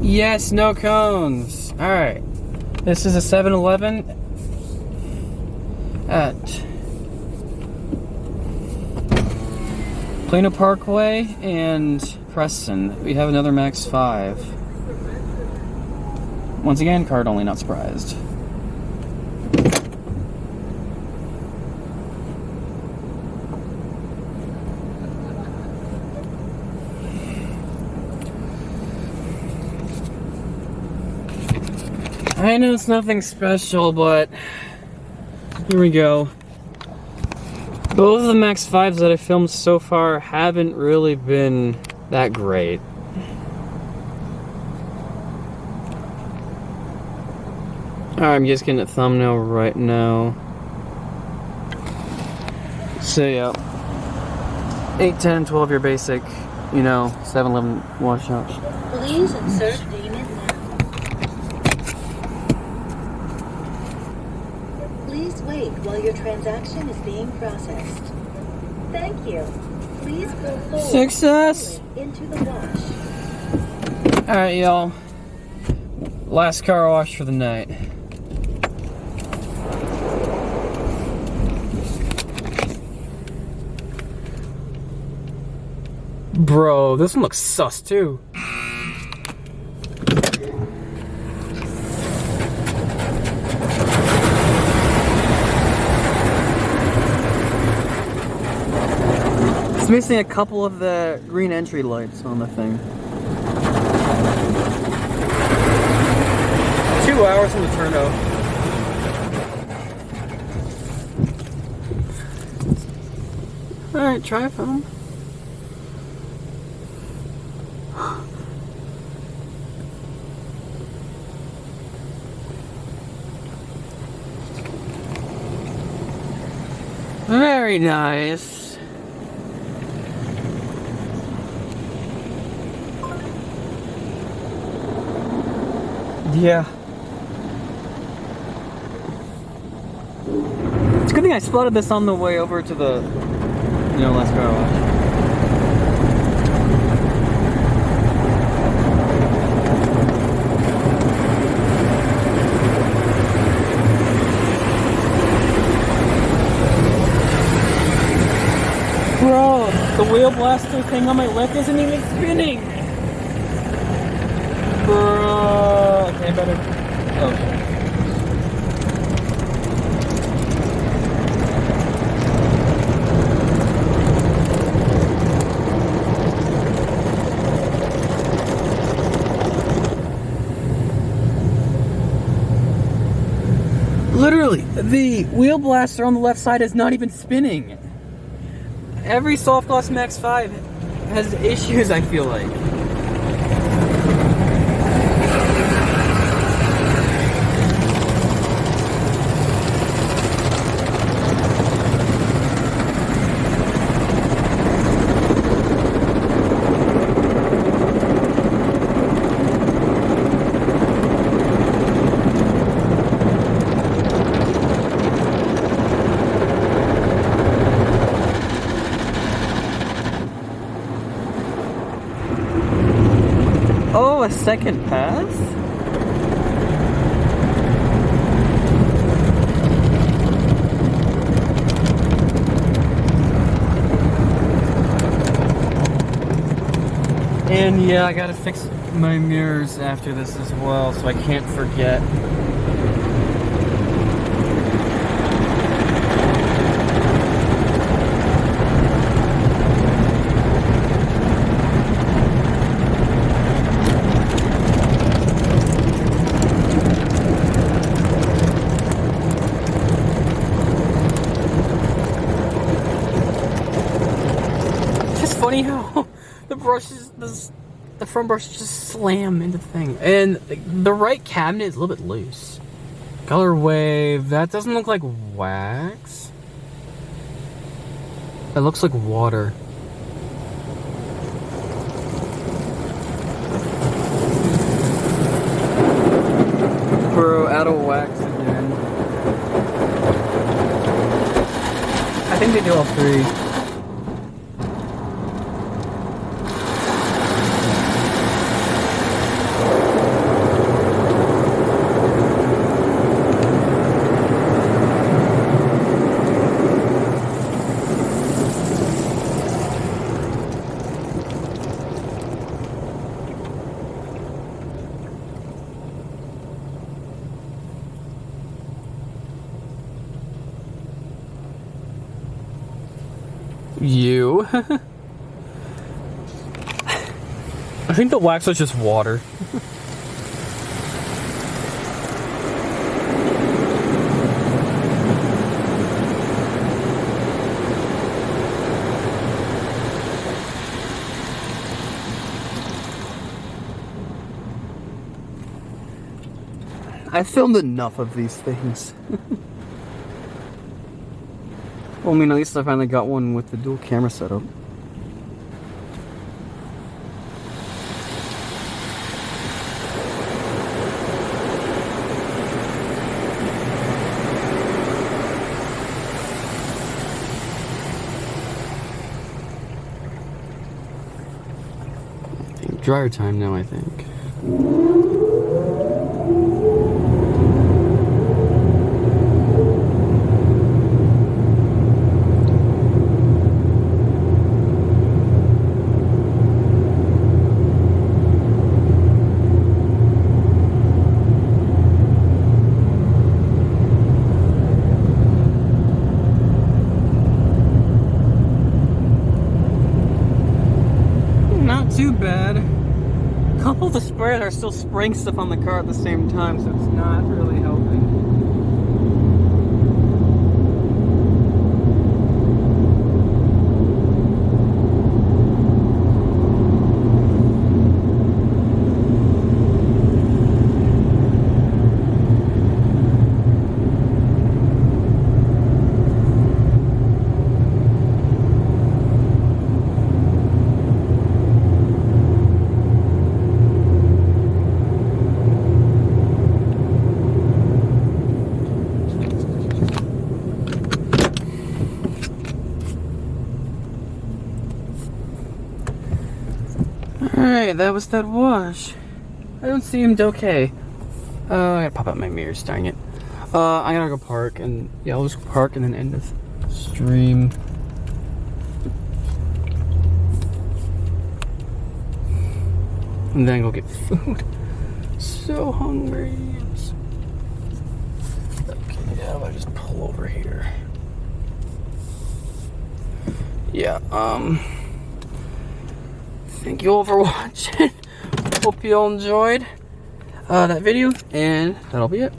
Yes, no cones. Alright. This is a 7-Eleven at Plano Parkway and Preston. We have another Maxx 5. Once again, card only, not surprised. I know it's nothing special, but here we go. Both of the Maxx 5s that I filmed so far haven't really been that great. Alright, I'm just getting a thumbnail right now. So yeah, 8, 10, 12 your basic, you know, 7-Eleven wash shops. Please insert payment now. Please wait while your transaction is being processed. Thank you. Please go forward. Success! Into the wash. Alright, y'all. Last car wash for the night. Bro, this one looks sus too. It's missing a couple of the green entry lights on the thing. 2 hours from the turnout. Alright, try film. Very nice. Yeah. It's a good thing I spotted this on the way over to the, last car wash. Bro, the wheel blaster thing on my left isn't even spinning. Bro, okay, better. Okay. Literally, the wheel blaster on the left side is not even spinning. Every SoftGloss Maxx 5 has issues, I feel like. Oh, a second pass? And yeah, I gotta fix my mirrors after this as well, so I can't forget. Funny how the brushes, the front brush just slam into the thing, and the right cabinet is a little bit loose. Color wave, that doesn't look like wax. That looks like water. Bro, out of wax again. I think they do all three. You. I think the wax was just water. I filmed enough of these things. Well, I mean, at least I finally got one with the dual camera setup. Dryer time now, I think. Not too bad. A couple of the sprayers are still spraying stuff on the car at the same time, so it's not really helping. Alright, that was that wash. I don't seem okay. I gotta pop out my mirrors, dang it. I gotta go park, and yeah, I'll just park and then end the stream. And then go get food. So hungry. Okay, yeah, I'll just pull over here. Yeah, thank you all for watching. Hope you all enjoyed that video, and that'll be it.